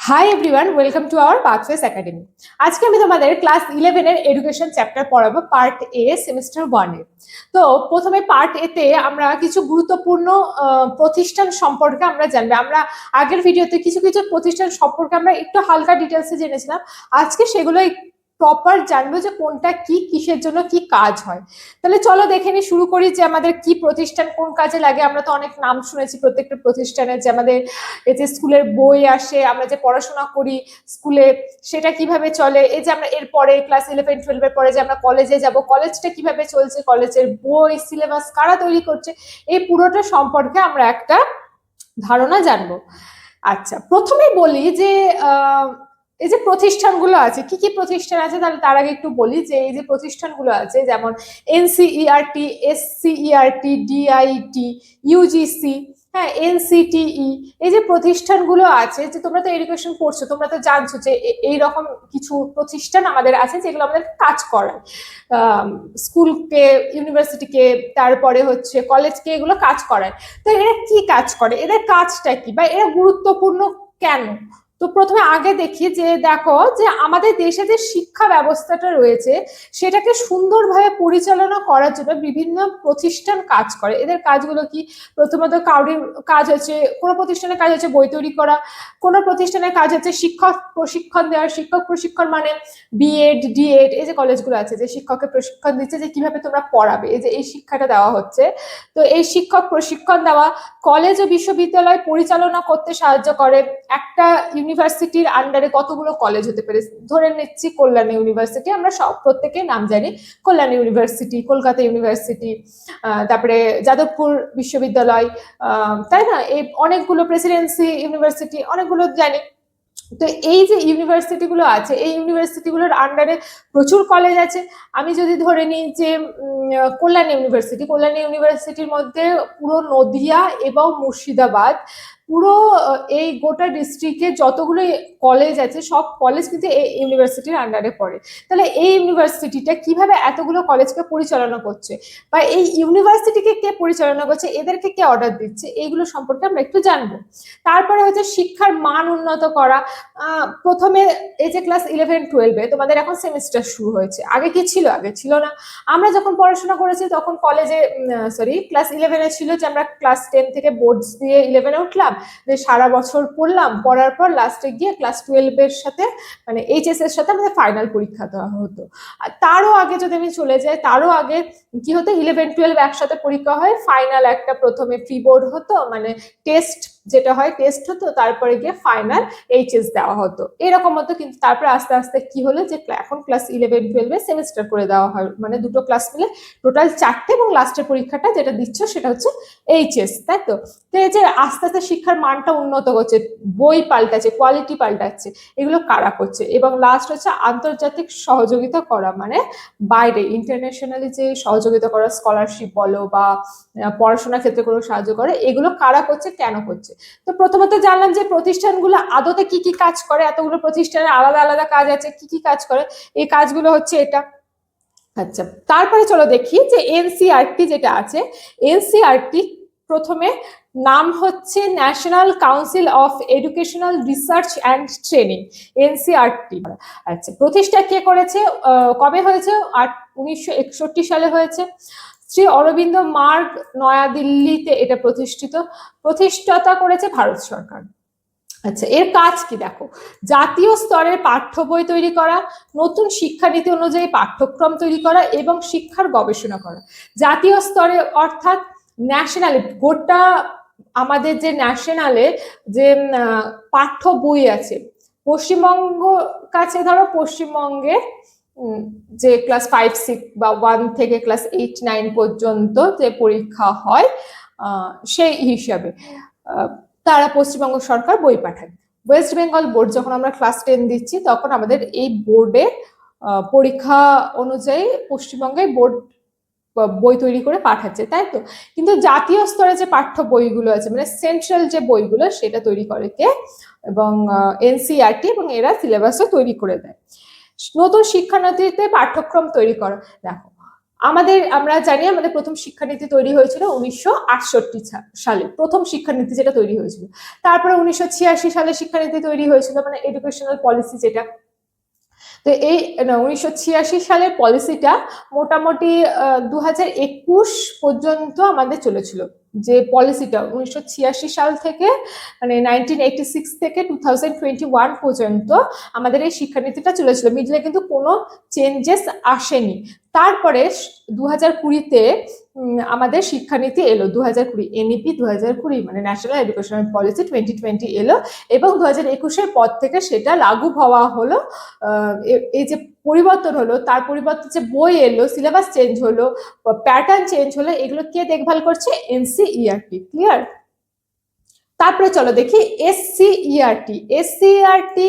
High everyone, welcome to our Pathways Academy. আজকে আমি তোমাদের ক্লাস 11 এর এডুকেশন চ্যাপ্টার পড়াবো, পার্ট এ, সেমিস্টার 1 এর। তো প্রথমে পার্ট এ তে আমরা কিছু গুরুত্বপূর্ণ প্রতিষ্ঠান সম্পর্কে আমরা জানবো। আমরা আগের ভিডিওতে কিছু কিছু প্রতিষ্ঠান সম্পর্কে আমরা একটু হালকা ডিটেলসে জেনেছিলাম। আজকে সেগুলো প্রপার জানবো যে কোনটা কি, কিসের জন্য কি কাজ হয়। তাহলে চলো দেখে নি, শুরু করি যে আমাদের কি প্রতিষ্ঠান কোন কাজে লাগে। আমরা তো অনেক নাম শুনেছি প্রত্যেকটা প্রতিষ্ঠানের, যে আমাদের এই যে স্কুলের বই আসে, আমরা যে পড়াশোনা করি স্কুলে সেটা কিভাবে চলে, এই যে আমরা এরপরে ক্লাস 11-12 এর পরে যে আমরা কলেজে যাব, কলেজটা কিভাবে চলছে, কলেজের বই সিলেবাস কারা তৈরি করছে, এই পুরোটা সম্পর্কে আমরা একটা ধারণা জানবো। আচ্ছা, প্রথমে বলি যে এই যে প্রতিষ্ঠানগুলো আছে, কি কি প্রতিষ্ঠান আছে, তাহলে তার আগে একটু বলি যে এই যে প্রতিষ্ঠানগুলো আছে, যেমন এনসিইআরটি, এসসিইআরটি, ডিআইটি, ইউজিসি, হ্যাঁ, এনসিটিই, এই যে প্রতিষ্ঠানগুলো আছে, যে তোমরা তো এডুকেশন পড়ছো, তোমরা তো জানছো যে এই রকম কিছু প্রতিষ্ঠান আমাদের আছে যেগুলো আমাদের কাজ করায়, স্কুলকে, ইউনিভার্সিটিকে, তারপরে হচ্ছে কলেজকে, এগুলো কাজ করায়। তো এরা কি কাজ করে, এদের কাজটা কি, বা এরা গুরুত্বপূর্ণ কেন? তো প্রথমে আগে দেখি যে দেখো যে আমাদের দেশে যে শিক্ষা ব্যবস্থাটা রয়েছে সেটাকে সুন্দরভাবে পরিচালনা করার জন্য বিভিন্ন প্রতিষ্ঠান কাজ করে। এদের কাজগুলো কি? প্রথমত কারোর কাজ হচ্ছে, কোনো প্রতিষ্ঠানের কাজ হচ্ছে বই তৈরি করা, কোনো প্রতিষ্ঠানের কাজ হচ্ছে শিক্ষক প্রশিক্ষণ দেওয়া। শিক্ষক প্রশিক্ষণ মানে বিএড, ডিএড, এই যে কলেজগুলো আছে যে শিক্ষকের প্রশিক্ষণ দিচ্ছে যে কিভাবে তোমরা পড়াবে, এই যে এই শিক্ষাটা দেওয়া হচ্ছে। তো এই শিক্ষক প্রশিক্ষণ দেওয়া, কলেজ ও বিশ্ববিদ্যালয় পরিচালনা করতে সাহায্য করে। একটা ইউনিভার্সিটির আন্ডারে কতগুলো কলেজ হতে পারে, ধরে নিচ্ছি কল্যাণী ইউনিভার্সিটি, আমরা সব প্রত্যেকে নাম জানি, কল্যাণী ইউনিভার্সিটি, কলকাতা ইউনিভার্সিটি, তারপরে যাদবপুর বিশ্ববিদ্যালয়, তাই না, এই অনেকগুলো, প্রেসিডেন্সি ইউনিভার্সিটি, অনেকগুলো জানি। তো এই যে ইউনিভার্সিটি গুলো আছে, এই ইউনিভার্সিটি গুলোর আন্ডারে প্রচুর কলেজ আছে। আমি যদি ধরে নিই যে কল্যাণী ইউনিভার্সিটি, কল্যাণী ইউনিভার্সিটির মধ্যে পুরো নদিয়া এবং মুর্শিদাবাদ, পুরো এই গোটা ডিস্ট্রিক্টে যতগুলো কলেজ আছে সব কলেজ কিন্তু এই ইউনিভার্সিটির আন্ডারে পড়ে। তাহলে এই ইউনিভার্সিটিটা কিভাবে এতগুলো কলেজকে পরিচালনা করছে, বা এই ইউনিভার্সিটিকে কে পরিচালনা করছে, এদেরকে কে অর্ডার দিচ্ছে, এইগুলো সম্পর্কে আমরা একটু জানবো। তারপরে হচ্ছে শিক্ষার মান উন্নত করা। প্রথমে এই যে ক্লাস 11-12-এ তোমাদের এখন সেমিস্টার শুরু হয়েছে, আগে কি ছিল? আগে ছিল না। আমরা যখন পড়াশোনা করেছি তখন কলেজে, ক্লাস 11-এ ছিল যে আমরা ক্লাস 10 থেকে বোর্ডস দিয়ে 11-এ উঠলাম, যে সারা বছর পড়লাম, পড়ার পর লাস্টে গিয়ে ক্লাস 12-এর সাথে, মানে এইচএস এর সাথে আমাদের ফাইনাল পরীক্ষা দেওয়া হতো। আর তারও আগে যদি আমি চলে যাই, তারও আগে কি হতো, 11-12 একসাথে পরীক্ষা হয়, ফাইনাল একটা প্রথমে প্রি বোর্ড হতো, মানে টেস্ট যেটা হয়, টেস্ট হতো, তারপরে গিয়ে ফাইনাল এইচএস দেওয়া হতো, এরকম হতো। কিন্তু তারপরে আস্তে আস্তে কি হলো, যে এখন ক্লাস 11-12-এ সেমিস্টার করে দেওয়া হয়, মানে দুটো ক্লাস মিলে টোটাল 4টে, এবং লাস্টের পরীক্ষাটা যেটা দিচ্ছ সেটা হচ্ছে এইচএস, তাই তো। তো এই যে আস্তে আস্তে শিক্ষার মানটা উন্নত করছে, বই পাল্টাচ্ছে, কোয়ালিটি পাল্টাচ্ছে, এগুলো কারা করছে? এবং লাস্ট হচ্ছে আন্তর্জাতিক সহযোগিতা করা, মানে বাইরে ইন্টারন্যাশনালি যে সহযোগিতা করা, স্কলারশিপ বলো বা পড়াশোনার ক্ষেত্রে কোনো সাহায্য করে, এগুলো কারা করছে, কেন করছে? তো প্রথমত জানলাম যে প্রতিষ্ঠানগুলো আদতে কি কি কাজ করে, এতগুলো প্রতিষ্ঠানের আলাদা আলাদা কাজ আছে, কি কি কাজ করে, এই কাজগুলো হচ্ছে এটা। আচ্ছা, তারপরে চলো দেখি যে এনসিইআরটি যেটা আছে, এনসিইআরটি প্রথমে নাম হচ্ছে national council of educational research and training, NCERT. আচ্ছা, প্রতিষ্ঠা কে করেছে, কবে হয়েছে? 1961 সালে হয়েছে। শ্রী অরবিন্দ মার্গ, নয়াদিল্লিতে এটা প্রতিষ্ঠাতা করেছে ভারত সরকার। আচ্ছা, এর কাজ কি দেখো, জাতীয় স্তরের পাঠ্য বই তৈরি করা, নতুন শিক্ষানীতি অনুযায়ী পাঠ্যক্রম তৈরি করা এবং শিক্ষার গবেষণা করা। জাতীয় স্তরে অর্থাৎ ন্যাশনালি, গোটা আমাদের যে ন্যাশনালে যে পাঠ্য বই আছে, পশ্চিমবঙ্গ কাছে ধরো পশ্চিমবঙ্গে যে ক্লাস 5-6 বা 1 থেকে ক্লাস 8-9 পর্যন্ত যে পরীক্ষা হয়, সেই হিসাবে তারা পশ্চিমবঙ্গ সরকার বই পাঠায়। ওয়েস্ট বেঙ্গল বোর্ড, যখন আমরা ক্লাস 10 দিচ্ছি তখন আমাদের এই বোর্ডে পরীক্ষা অনুযায়ী পশ্চিমবঙ্গে বোর্ড বই তৈরি করে পাঠাচ্ছে, তাই তো। কিন্তু জাতীয় স্তরে যে পাঠ্য বইগুলো আছে, মানে সেন্ট্রাল যে বইগুলো, সেটা তৈরি করে কে? এবং এনসিইআরটি, এবং এরা সিলেবাসও তৈরি করে দেয়। নতুন শিক্ষানীতিতে পাঠ্যক্রম তৈরি করা, দেখো আমরা জানি আমাদের প্রথম শিক্ষানীতি তৈরি হয়েছিল 1968 সালে, প্রথম শিক্ষানীতি যেটা তৈরি হয়েছিল। তারপরে 1986 সালে শিক্ষানীতি তৈরি হয়েছিল, মানে এডুকেশনাল পলিসি যেটা। তো এই 1986 সালের পলিসিটা মোটামুটি 2021 পর্যন্ত আমাদের চলেছিল। যে পলিসিটা 1986 সাল থেকে, মানে 1986 থেকে 2021 পর্যন্ত আমাদের এই শিক্ষানীতিটা চলেছিল, মিডলে কিন্তু কোনো চেঞ্জেস আসেনি। তারপরে 2020-তে আমাদের শিক্ষানীতি এলো, 2020 এনইপি 2020, মানে ন্যাশনাল এডুকেশনাল পলিসি 2020 এলো, এবং 2021-এর পর থেকে সেটা লাগু হওয়া হলো। এই যে পরিবর্তন হলো, তার পরিবর্তে যে বই এলো, সিলেবাস চেঞ্জ হলো, প্যাটার্ন চেঞ্জ হলো, এগুলো কে দেখভাল করছে? এনসিইআরটি। ক্লিয়ার? তারপরে চলো দেখি এসসিইআরটি। এসসিইআরটি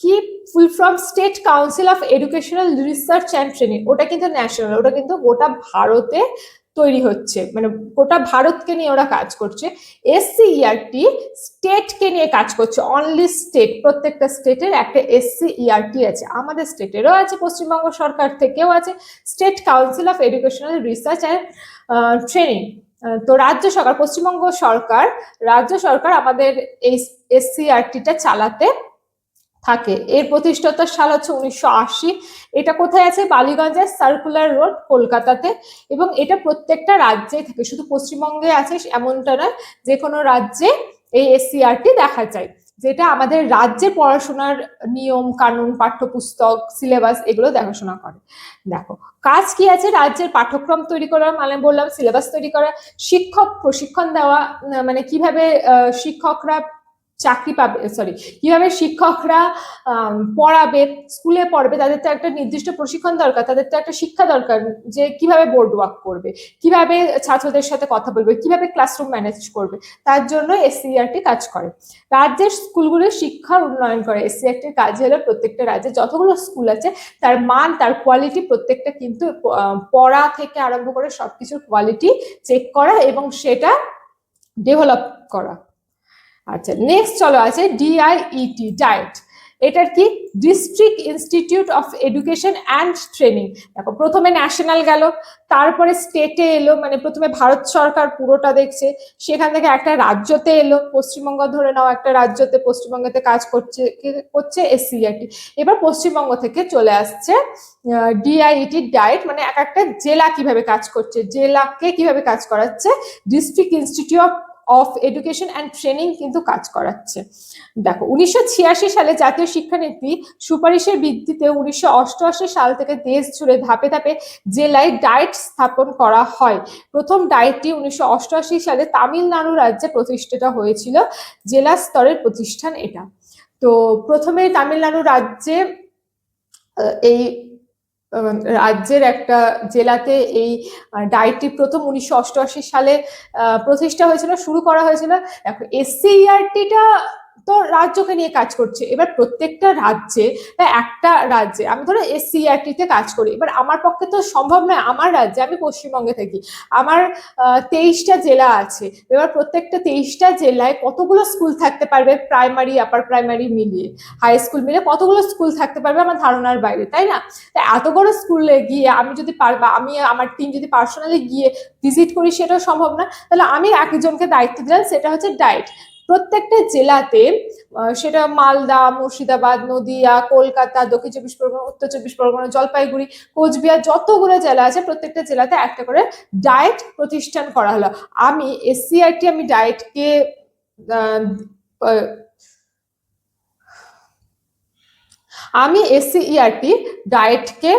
কি? Full form state council of educational research and training. ওটা কিন্তু ন্যাশনাল, ওটা কিন্তু গোটা ভারতে তৈরি হচ্ছে, মানে গোটা ভারতকে নিয়ে ওরা কাজ করছে। এসসিইআরটি স্টেটকে নিয়ে কাজ করছে, অনলি স্টেট। প্রত্যেকটা স্টেটের একটা এসসিইআরটি আছে, আমাদের স্টেটেরও আছে, পশ্চিমবঙ্গ সরকার থেকেও আছে, state council of educational research and training. তো রাজ্য সরকার আমাদের এই এসসিইআরটিটা চালাতে থাকে। এর প্রতিষ্ঠাতার সাল হচ্ছে 1980। এটা কোথায় আছে? বালিগঞ্জের সার্কুলার রোড, কলকাতাতে। এবং এটা প্রত্যেকটা রাজ্যেই থাকে, শুধু পশ্চিমবঙ্গে আছে এমনটা নয়, যে কোনো রাজ্যে এই এসসিইআরটি দেখা যায়, যেটা আমাদের রাজ্যের পড়াশোনার নিয়ম কানুন, পাঠ্যপুস্তক, সিলেবাস এগুলো দেখাশোনা করে। দেখো কাজ কি আছে? রাজ্যের পাঠ্যক্রম তৈরি করা, মানে বললাম সিলেবাস তৈরি করা, শিক্ষক প্রশিক্ষণ দেওয়া, মানে কিভাবে শিক্ষকরা চাকরি পাবে, কিভাবে শিক্ষকরা পড়াবে, স্কুলে পড়বে, তাদের তো একটা নির্দিষ্ট প্রশিক্ষণ দরকার, তাদের তো একটা শিক্ষা দরকার, যে কিভাবে বোর্ড ওয়ার্ক করবে, কিভাবে ছাত্রদের সাথে কথা বলবে, কিভাবে ক্লাসরুম ম্যানেজ করবে, তার জন্য এসসিইআরটি কাজ করে। রাজ্যের স্কুলগুলোর শিক্ষার উন্নয়ন করে। এসসিইআরটির কাজ হলো প্রত্যেকটা রাজ্যে যতগুলো স্কুল আছে তার মান, তার কোয়ালিটি, প্রত্যেকটা কিন্তু পড়া থেকে আরম্ভ করে সবকিছুর কোয়ালিটি চেক করা এবং সেটা ডেভেলপ করা। আচ্ছা, নেক্সট চলো আছে ডিআইইটি, ডায়েট। এটার কি? District institute of education and training. দেখো প্রথমে ন্যাশনাল গেল, তারপরে স্টেটে এলো, মানে প্রথমে ভারত সরকার পুরোটা দেখছে, সেখান থেকে একটা রাজ্যতে এলো, পশ্চিমবঙ্গ ধরে নাও, একটা রাজ্যতে, পশ্চিমবঙ্গতে কাজ করছে এসসিইআরটি। এবার পশ্চিমবঙ্গ থেকে চলে আসছে ডিআইইটি, ডায়েট, মানে এক একটা জেলা কিভাবে কাজ করছে, জেলাকে কিভাবে কাজ করাচ্ছে, district institute of education and training কিন্তু কাজ করাচ্ছে। দেখো 1986 সালে জাতীয় শিক্ষানীতি সুপারিশের ভিত্তিতে 1988 সাল থেকে দেশ জুড়ে ধাপে ধাপে জেলায় ডায়েট স্থাপন করা হয়। প্রথম ডায়েটটি 1988 সালে তামিলনাড়ু রাজ্যে প্রতিষ্ঠিত হয়েছিল, জেলা স্তরের প্রতিষ্ঠান এটা। তো প্রথমে তামিলনাড়ু রাজ্যে এই রাজ্যের একটা জেলাতে এই ডায়েটটি প্রথম 1988 সালে প্রতিষ্ঠা হয়েছিল, শুরু করা হয়েছিল। দেখো এসসিইআরটিটা তো রাজ্যকে নিয়ে কাজ করছে, এবার প্রত্যেকটা রাজ্যে বা একটা রাজ্যে, আমি ধরো এসসিইআরটিতে কাজ করি, এবার আমার পক্ষে তো সম্ভব নয়, আমার রাজ্যে, আমি পশ্চিমবঙ্গে থাকি, আমার 23টা জেলা আছে, এবার প্রত্যেকটা 23টা জেলায় কতগুলো স্কুল থাকতে পারবে, প্রাইমারি আপার প্রাইমারি মিলিয়ে, হাই স্কুল মিলে কতগুলো স্কুল থাকতে পারবে আমার ধারণার বাইরে, তাই না? এত বড় স্কুলে গিয়ে আমি যদি আমি আমার টিম যদি পার্সোনালি গিয়ে ভিজিট করি সেটাও সম্ভব না, তাহলে আমি একজনকে দায়িত্ব দিলাম, সেটা হচ্ছে ডায়েট। প্রত্যেকটা জেলাতে, সেটা মালদা, মুর্শিদাবাদ, নদিয়া, কলকাতা, দক্ষিণ 24 পরগনা, উত্তর 24 পরগনা, জলপাইগুড়ি, কোচবিহার, যতগুলো জেলা আছে প্রত্যেকটা জেলাতে একটা করে ডায়েট প্রতিষ্ঠান করা হলো। আমি এসসিইআরটি, আমি ডায়েটকে ডায়েটকে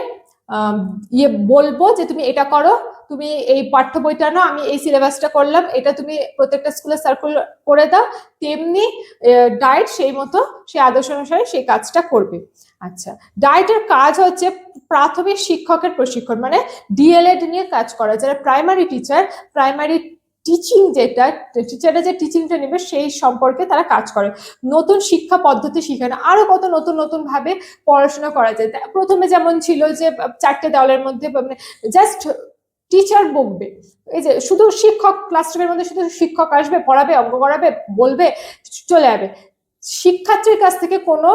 বলবো যে তুমি এটা করো, তুমি এই পাঠ্য বইটা নাও, আমি এই সিলেবাসটা করলাম, এটা তুমি প্রত্যেকটা স্কুলে সার্কুল করে দাও, তেমনি ডায়েট সেই মতো, সেই আদর্শ অনুসারে সেই কাজটা করবে। আচ্ছা, ডায়েটের কাজ হচ্ছে প্রাথমিক শিক্ষকের প্রশিক্ষণ, মানে ডিএলএড নিয়ে কাজ করা, যারা প্রাইমারি টিচার, প্রাইমারি টিচিং, যেটা টিচাররা যে টিচিংটা নেবে সেই সম্পর্কে তারা কাজ করে, নতুন শিক্ষা পদ্ধতি শিখানো, আরো কত নতুন নতুন ভাবে পড়াশোনা করা যায়। প্রথমে যেমন ছিল যে 4টে দেওয়ালের মধ্যে জাস্ট টিচার বকবে, এই যে শুধু শিক্ষক, ক্লাসরুমের মধ্যে শুধু শিক্ষক আসবে, পড়াবে, অঙ্ক করাবে, বলবে, চলে যাবে, শিক্ষার্থীর কাছ থেকে কোনো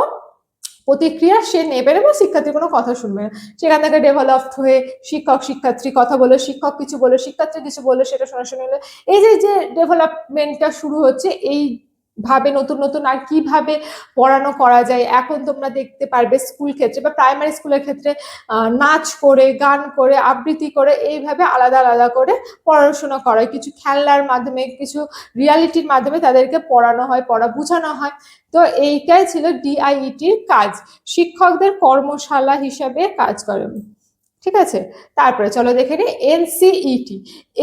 প্রতিক্রিয়া সে নেবে এবং শিক্ষার্থীর কোনো কথা শুনবে না। সেখান থেকে ডেভেলপড হয়ে শিক্ষক শিক্ষার্থী কথা বলে, শিক্ষক কিছু বলে, শিক্ষার্থী কিছু বলে, সেটা শোনাশুনি হলো। এই যে ডেভেলপমেন্টটা শুরু হচ্ছে, এই ভাবে নতুন নতুন আর কিভাবে পড়ানো করা যায়। এখন তোমরা দেখতে পারবে স্কুল ক্ষেত্রে বা প্রাইমারি স্কুলের ক্ষেত্রে নাচ করে, গান করে, আবৃত্তি করে, এইভাবে আলাদা আলাদা করে পড়াশোনা করায়। কিছু খেলার মাধ্যমে, কিছু রিয়ালিটির মাধ্যমে তাদেরকে পড়ানো হয়, পড়া বোঝানো হয়। তো এইটাই ছিল ডিআইইটির কাজ, শিক্ষকদের কর্মশালা হিসাবে কাজ করে। ঠিক আছে, তারপরে চলো দেখে নিই এনসিইটি।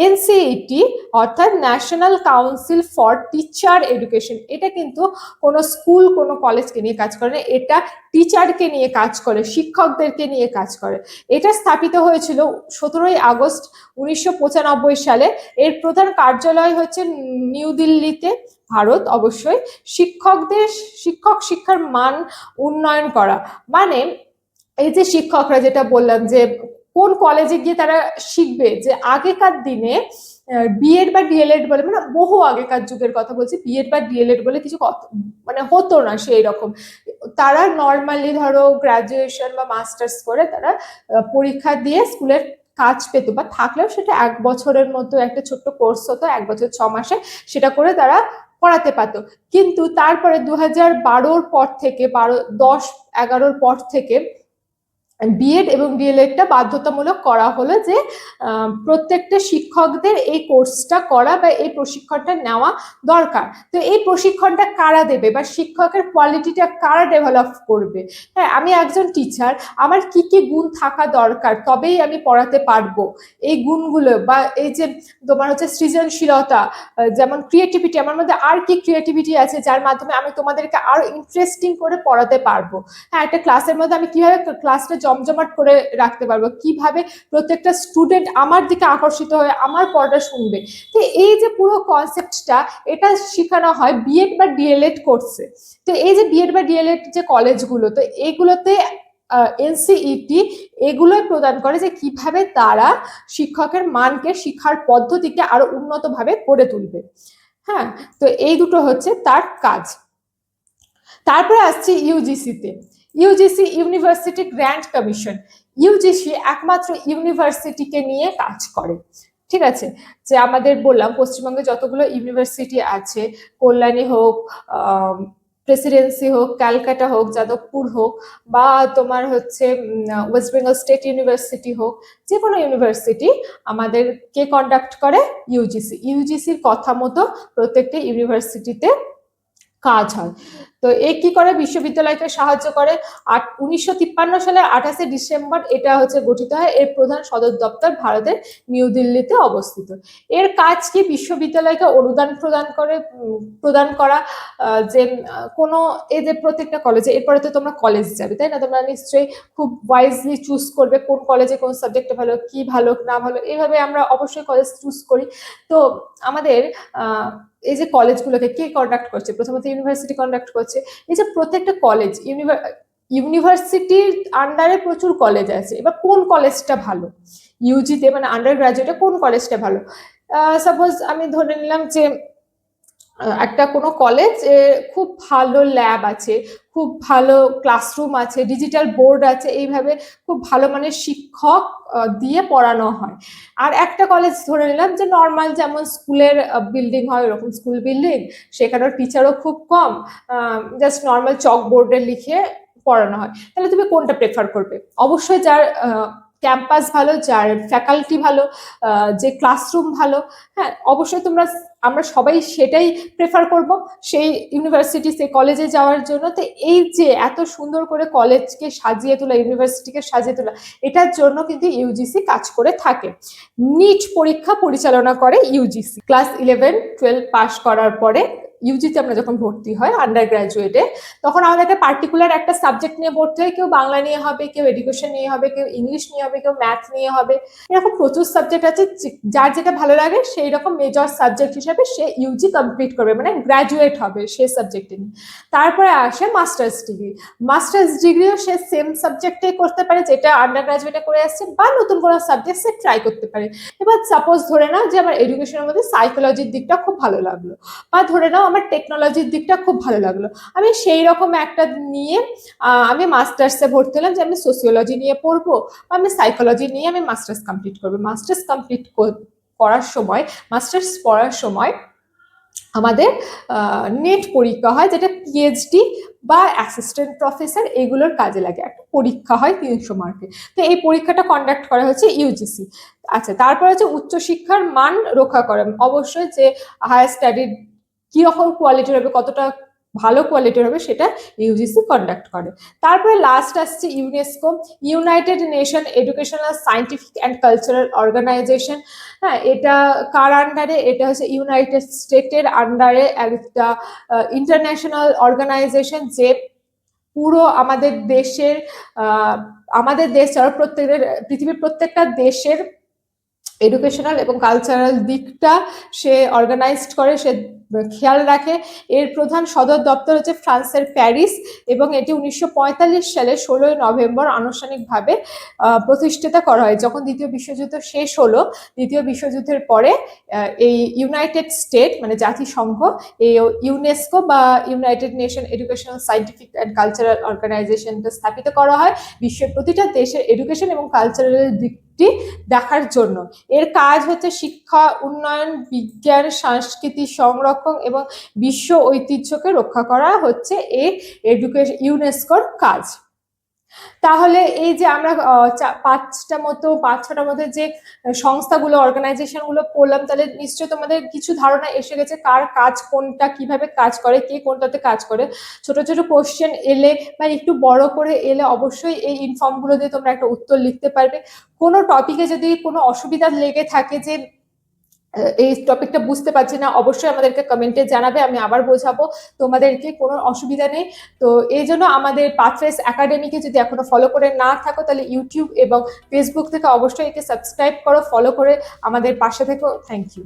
এনসিইটি অর্থাৎ national council for teacher education. এটা কিন্তু কোনো স্কুল, কোনো কলেজকে নিয়ে কাজ করে না, এটা টিচারকে নিয়ে কাজ করে, শিক্ষকদেরকে নিয়ে কাজ করে। এটা স্থাপিত হয়েছিল 17ই আগস্ট 1995 সালে। এর প্রধান কার্যালয় হচ্ছে নিউ দিল্লিতে, ভারত অবশ্যই। শিক্ষার মান উন্নয়ন করা, মানে এই যে শিক্ষকরা, যেটা বললাম যে কোন কলেজে গিয়ে তারা শিখবে, যে আগেকার দিনে বিএড বা ডিএলএড বলে, মানে বহু আগেকার যুগের কথা বলছি, বিএড বা ডিএলএড বলে কিছু মানে হতো না সেই রকম। তারা নর্মালি ধরো গ্রাজুয়েশন বা মাস্টার্স করে তারা পরীক্ষা দিয়ে স্কুলের কাজ পেতো, বা থাকলেও সেটা 1 বছরের মতো একটা ছোট্ট কোর্স হতো, 1 বছর 6 মাসে সেটা করে তারা পড়াতে পারতো। কিন্তু তারপরে 2012-র পর থেকে, 10-11-র পর থেকে বিএড এবং ডিএলএডটা বাধ্যতামূলক করা হলো, যে প্রত্যেকটা শিক্ষকদের এই কোর্সটা করা বা এই প্রশিক্ষণটা নেওয়া দরকার। তো এই প্রশিক্ষণটা কারা দেবে বা শিক্ষকের কোয়ালিটিটা কারা ডেভেলপ করবে? হ্যাঁ, আমি একজন টিচার, আমার কি কি গুণ থাকা দরকার তবেই আমি পড়াতে পারবো। এই গুণগুলো বা এই যে তোমার হচ্ছে সৃজনশীলতা, যেমন ক্রিয়েটিভিটি, আমার মধ্যে আর কি ক্রিয়েটিভিটি আছে যার মাধ্যমে আমি তোমাদেরকে আরো ইন্টারেস্টিং করে পড়াতে পারবো। হ্যাঁ, একটা ক্লাসের মধ্যে আমি কিভাবে ক্লাসটা জমজমাট করে রাখতে পারবো, কিভাবে প্রত্যেকটা স্টুডেন্ট আমার দিকে আকর্ষিত হয়ে আমার পড়াটা শুনবে। তো এই যে পুরো কনসেপ্টটা, এটা শেখানো হয় বিএড বা ডিএলএড কোর্সে। তো এই যে বিএড বা ডিএলএড যে কলেজগুলো, তো এইগুলোতে এনসিইটি এগুলোই প্রদান করে যে কিভাবে তারা শিক্ষকের মানকে, শিক্ষার পদ্ধতিকে আরো উন্নতভাবে করে তুলবে। হ্যাঁ, তো এই দুটো হচ্ছে তার কাজ। তারপরে আসছি ইউজিসিতে। UGC, university grant commission. UGC একমাত্র ইউনিভার্সিটিকে নিয়ে কাজ করে। ঠিক আছে, যে আমাদের বললাম পশ্চিমবঙ্গে যতগুলো ইউনিভার্সিটি আছে, কল্যাণী হোক, প্রেসিডেন্সি হোক, ক্যালকাটা হোক, যাদবপুর হোক, বা তোমার হচ্ছে ওয়েস্ট বেঙ্গল স্টেট ইউনিভার্সিটি হোক, যে কোনো ইউনিভার্সিটি আমাদেরকে কন্ডাক্ট করে ইউজিসি। ইউজিসির কথা মতো প্রত্যেকটা ইউনিভার্সিটিতে কাজ হয়। তো এ কি করে, বিশ্ববিদ্যালয়কে সাহায্য করে। 1953 সালের 28শে ডিসেম্বর এটা হচ্ছে গঠিত হয়। এর প্রধান সদর দপ্তর ভারতের নিউ দিল্লিতে অবস্থিত। এর কাজ কি, বিশ্ববিদ্যালয়কে অনুদান প্রদান করা, যে কোনো এই যে প্রত্যেকটা কলেজে, এরপরে তো তোমরা কলেজ যাবে তাই না, তোমরা নিশ্চয়ই খুব ওয়াইজলি চুজ করবে কোন কলেজে কোন সাবজেক্টে ভালো, কি ভালো না ভালো, এইভাবে আমরা অবশ্যই কলেজ চুজ করি। তো আমাদের এই যে কলেজগুলোকে কে কন্ডাক্ট করছে, প্রথমত ইউনিভার্সিটি কন্ডাক্ট করছে। এই যে প্রত্যেকটা কলেজ, ইউনিভার্সিটির আন্ডারে প্রচুর কলেজ আছে, এবার কোন কলেজটা ভালো ইউজিতে, মানে আন্ডার গ্রাজুয়েটে কোন কলেজটা ভালো। সাপোজ আমি ধরে নিলাম যে একটা কোনো কলেজ, খুব ভালো ল্যাব আছে, খুব ভালো ক্লাসরুম আছে, ডিজিটাল বোর্ড আছে, এইভাবে খুব ভালো মানের শিক্ষক দিয়ে পড়ানো হয়। আর একটা কলেজ ধরে নিলাম যে নর্মাল, যেমন স্কুলের বিল্ডিং হয় ওরকম স্কুল বিল্ডিং, সেখানেও টিচারও খুব কম, জাস্ট নর্মাল চক বোর্ডে লিখে পড়ানো হয়। তাহলে তুমি কোনটা প্রেফার করবে? অবশ্যই যার ক্যাম্পাস ভালো, যার ফ্যাকাল্টি ভালো, যে ক্লাসরুম ভালো। হ্যাঁ, অবশ্যই আমরা সবাই সেটাই প্রেফার করব, সেই ইউনিভার্সিটি, সেই কলেজে যাওয়ার জন্য। তো এই যে এত সুন্দর করে কলেজকে সাজিয়ে তোলা, ইউনিভার্সিটিকে সাজিয়ে তোলা, এটার জন্য কিন্তু ইউজিসি কাজ করে থাকে। নিট পরীক্ষা পরিচালনা করে ইউজিসি। ক্লাস 11-12 পাস করার পরে ইউজিতে আমরা যখন ভর্তি হয় আন্ডার গ্রাজুয়েটে, তখন আমাদেরকে পার্টিকুলার একটা সাবজেক্ট নিয়ে ভর্তি হয়। কেউ বাংলা নিয়ে হবে, কেউ এডুকেশন নিয়ে হবে, কেউ ইংলিশ নিয়ে হবে, কেউ ম্যাথ নিয়ে হবে। এরকম প্রচুর সাবজেক্ট আছে, যার যেটা ভালো লাগে সেই রকম মেজর সাবজেক্ট হিসাবে সে ইউজি কমপ্লিট করবে, মানে গ্রাজুয়েট হবে সে সাবজেক্টে নিয়ে। তারপরে আসে মাস্টার্স ডিগ্রি। মাস্টার্স ডিগ্রিও সে সেম সাবজেক্টে করতে পারে যেটা আন্ডার গ্রাজুয়েটে করে আসছে, বা নতুন কোনো সাবজেক্ট সে ট্রাই করতে পারে। এবার সাপোজ ধরে নাও যে আমার এডুকেশনের মধ্যে সাইকোলজির দিকটা খুব ভালো লাগলো, বা ধরে নাও আমার টেকনোলজির দিকটা খুব ভালো লাগলো, আমি সেই রকম একটা নিয়ে আমি মাস্টার্সে ভর্তি হলাম যে আমি সোসিওলজি নিয়ে পড়বো, আমি সাইকোলজি নিয়ে আমি মাস্টার্স কমপ্লিট করবো। মাস্টার্স কমপ্লিট করার সময়, মাস্টার্স পড়ার সময় আমাদের নেট পরীক্ষা হয়, যেটা পিএইচডি বা অ্যাসিস্ট্যান্ট প্রফেসর এগুলোর কাজে লাগে। একটা পরীক্ষা হয় 300 মার্কের। তো এই পরীক্ষাটা কন্ডাক্ট করা হচ্ছে ইউজিসি। আচ্ছা, তারপর হচ্ছে উচ্চশিক্ষার মান রক্ষা করে, অবশ্যই যে হায়ার স্টাডি কিরকম কোয়ালিটির হবে, কতটা ভালো কোয়ালিটির হবে, সেটা ইউজিসি কন্ডাক্ট করে। তারপরে লাস্ট আসছে UNESCO, United nation educational scientific and Cultural Organisation. হ্যাঁ, এটা কার আন্ডারে? এটা হচ্ছে ইউনাইটেড স্টেটের আন্ডারে একটা ইন্টারন্যাশনাল অর্গানাইজেশন, যে পুরো আমাদের দেশের আমাদের দেশ ছাড়া পৃথিবীর প্রত্যেকটা দেশের এডুকেশনাল এবং কালচারাল দিকটা সে অর্গানাইজড করে, সে খেয়াল রাখে। এর প্রধান সদর দপ্তর হচ্ছে ফ্রান্সের প্যারিস, এবং এটি 1945 সালে 16 নভেম্বর আনুষ্ঠানিকভাবে প্রতিষ্ঠিত করা হয়। যখন দ্বিতীয় বিশ্বযুদ্ধ শেষ হলো, দ্বিতীয় বিশ্বযুদ্ধের পরে এই ইউনাইটেড স্টেট মানে জাতিসংঘ এই ইউনেস্কো বা united nation educational scientific and cultural অর্গানাইজেশনটা স্থাপিত করা হয় বিশ্বের প্রতিটা দেশের এডুকেশন এবং কালচারাল দিকটি দেখার জন্য। এর কাজ হচ্ছে শিক্ষা উন্নয়ন, বিজ্ঞান, সংস্কৃতি সংরক্ষণ এবং বিশ্ব ঐতিহ্যকে রক্ষা করা হচ্ছে এই ইউনেস্কোর কাজ। তাহলে এই যে আমরা 5-6টা মতো যে সংস্থাগুলো, অর্গানাইজেশনগুলো পড়লাম, তাহলে নিশ্চয়ই তোমাদের কিছু ধারণা এসে গেছে কার কাজ কোনটা, কিভাবে কাজ করে, কে কোনটাতে কাজ করে। ছোট ছোট কোশ্চেন এলে বা একটু বড় করে এলে অবশ্যই এই ইনফর্মগুলো দিয়ে তোমরা একটা উত্তর লিখতে পারবে। কোনো টপিকে যদি কোনো অসুবিধা লেগে থাকে, যে এই টপিকটা বুঝতে পারছি না, অবশ্যই আমাদেরকে কমেন্টে জানাবে, আমি আবার বোঝাবো, তোমাদেরকে কোনো অসুবিধা নেই। তো এই জন্য আমাদের পাথওয়েজ একাডেমিকে যদি এখনো ফলো করে না থাকো, তাহলে ইউটিউব এবং ফেসবুক থেকে অবশ্যই একে সাবস্ক্রাইব করো, ফলো করে আমাদের পাশে থেকো। Thank you.